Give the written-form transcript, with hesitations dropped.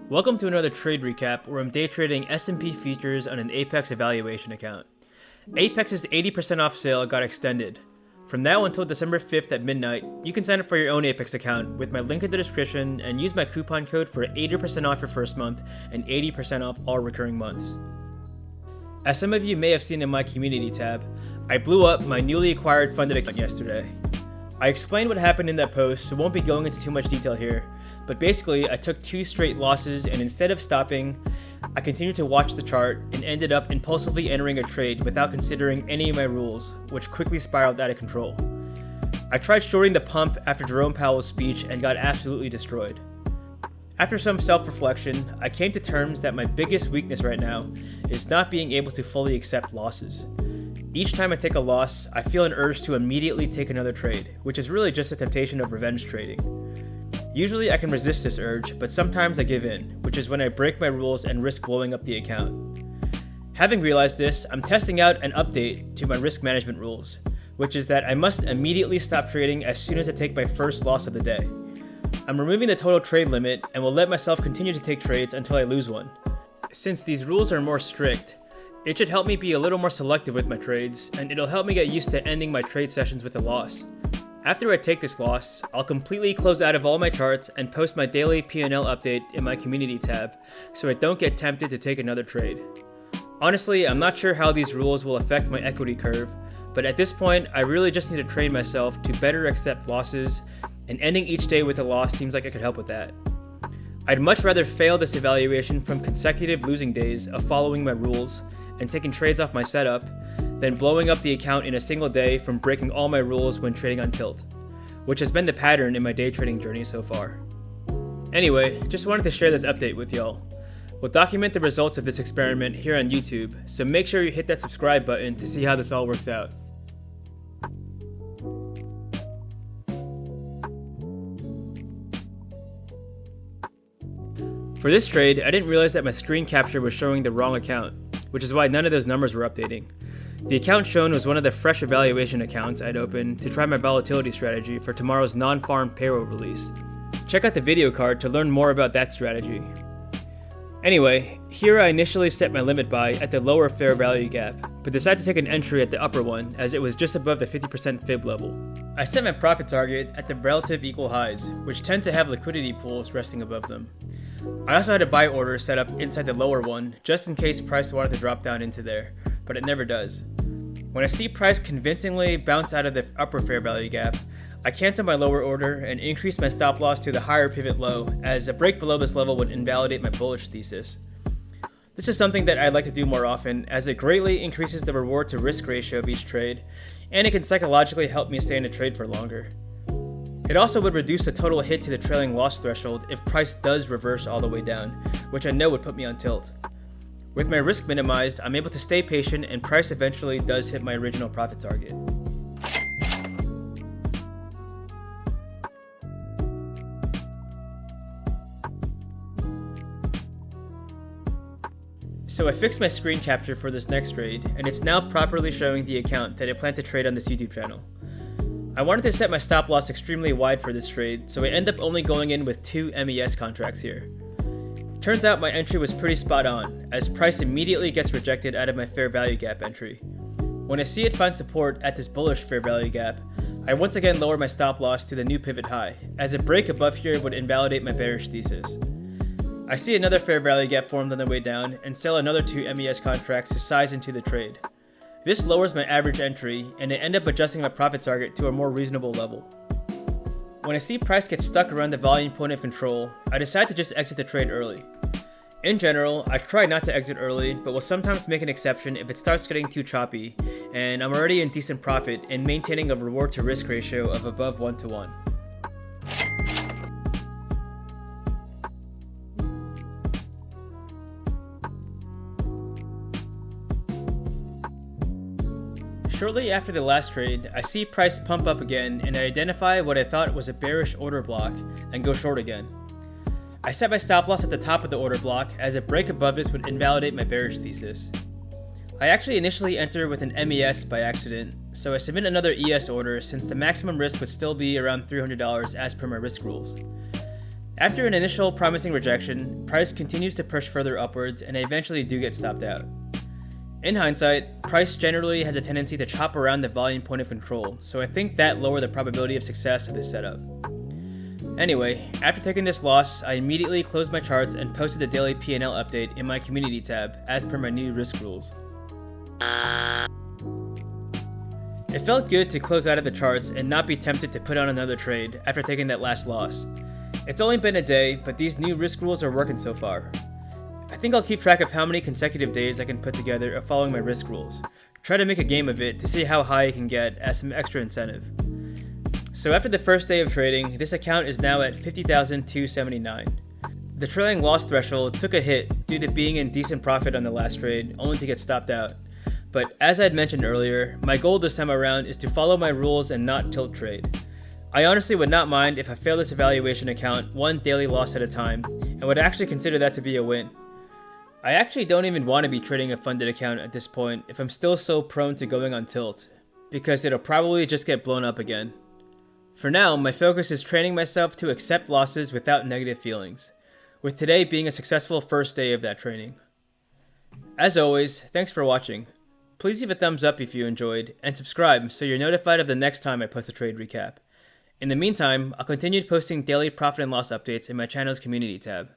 Welcome to another trade recap where I'm day trading S&P futures on an Apex evaluation account. Apex's 80% off sale got extended. From now until December 5th at midnight, you can sign up for your own Apex account with my link in the description and use my coupon code for 80% off your first month and 80% off all recurring months. As some of you may have seen in my community tab, I blew up my newly acquired funded account yesterday. I explained what happened in that post, so won't be going into too much detail here, but basically I took 2 straight losses and instead of stopping, I continued to watch the chart and ended up impulsively entering a trade without considering any of my rules, which quickly spiraled out of control. I tried shorting the pump after Jerome Powell's speech and got absolutely destroyed. After some self-reflection, I came to terms that my biggest weakness right now is not being able to fully accept losses. Each time I take a loss, I feel an urge to immediately take another trade, which is really just a temptation of revenge trading. Usually I can resist this urge, but sometimes I give in, which is when I break my rules and risk blowing up the account. Having realized this, I'm testing out an update to my risk management rules, which is that I must immediately stop trading as soon as I take my first loss of the day. I'm removing the total trade limit and will let myself continue to take trades until I lose one. Since these rules are more strict, it should help me be a little more selective with my trades, and it'll help me get used to ending my trade sessions with a loss. After I take this loss, I'll completely close out of all my charts and post my daily P&L update in my community tab, so I don't get tempted to take another trade. Honestly, I'm not sure how these rules will affect my equity curve, but at this point, I really just need to train myself to better accept losses, and ending each day with a loss seems like it could help with that. I'd much rather fail this evaluation from consecutive losing days of following my rules and taking trades off my setup than blowing up the account in a single day from breaking all my rules when trading on tilt, which has been the pattern in my day trading journey so far. Anyway, just wanted to share this update with y'all. We'll document the results of this experiment here on YouTube, so make sure you hit that subscribe button to see how this all works out. For this trade, I didn't realize that my screen capture was showing the wrong account, which is why none of those numbers were updating. The account shown was one of the fresh evaluation accounts I'd opened to try my volatility strategy for tomorrow's non-farm payroll release. Check out the video card to learn more about that strategy. Anyway, here I initially set my limit buy at the lower fair value gap, but decided to take an entry at the upper one as it was just above the 50% fib level. I set my profit target at the relative equal highs, which tend to have liquidity pools resting above them. I also had a buy order set up inside the lower one just in case price wanted to drop down into there, but it never does. When I see price convincingly bounce out of the upper fair value gap, I cancel my lower order and increase my stop loss to the higher pivot low, as a break below this level would invalidate my bullish thesis. This is something that I'd like to do more often, as it greatly increases the reward to risk ratio of each trade, and it can psychologically help me stay in a trade for longer. It also would reduce the total hit to the trailing loss threshold if price does reverse all the way down, which I know would put me on tilt. With my risk minimized, I'm able to stay patient and price eventually does hit my original profit target. So I fixed my screen capture for this next trade, and it's now properly showing the account that I plan to trade on this YouTube channel. I wanted to set my stop loss extremely wide for this trade, so I end up only going in with 2 MES contracts here. Turns out my entry was pretty spot on, as price immediately gets rejected out of my fair value gap entry. When I see it find support at this bullish fair value gap, I once again lower my stop loss to the new pivot high, as a break above here would invalidate my bearish thesis. I see another fair value gap formed on the way down and sell another 2 MES contracts to size into the trade. This lowers my average entry, and I end up adjusting my profit target to a more reasonable level. When I see price get stuck around the volume point of control, I decide to just exit the trade early. In general, I try not to exit early, but will sometimes make an exception if it starts getting too choppy, and I'm already in decent profit and maintaining a reward to risk ratio of above 1 to 1. Shortly after the last trade, I see price pump up again and I identify what I thought was a bearish order block and go short again. I set my stop loss at the top of the order block, as a break above this would invalidate my bearish thesis. I actually initially enter with an MES by accident, so I submit another ES order since the maximum risk would still be around $300 as per my risk rules. After an initial promising rejection, price continues to push further upwards and I eventually do get stopped out. In hindsight, price generally has a tendency to chop around the volume point of control, so I think that lowered the probability of success of this setup. Anyway, after taking this loss, I immediately closed my charts and posted the daily P&L update in my community tab as per my new risk rules. It felt good to close out of the charts and not be tempted to put on another trade after taking that last loss. It's only been a day, but these new risk rules are working so far. I think I'll keep track of how many consecutive days I can put together of following my risk rules. Try to make a game of it to see how high I can get as some extra incentive. So after the first day of trading, this account is now at 50,279. The trailing loss threshold took a hit due to being in decent profit on the last trade, only to get stopped out. But as I had mentioned earlier, my goal this time around is to follow my rules and not tilt trade. I honestly would not mind if I failed this evaluation account one daily loss at a time, and would actually consider that to be a win. I actually don't even want to be trading a funded account at this point if I'm still so prone to going on tilt, because it'll probably just get blown up again. For now, my focus is training myself to accept losses without negative feelings, with today being a successful first day of that training. As always, thanks for watching. Please leave a thumbs up if you enjoyed, and subscribe so you're notified of the next time I post a trade recap. In the meantime, I'll continue posting daily profit and loss updates in my channel's community tab.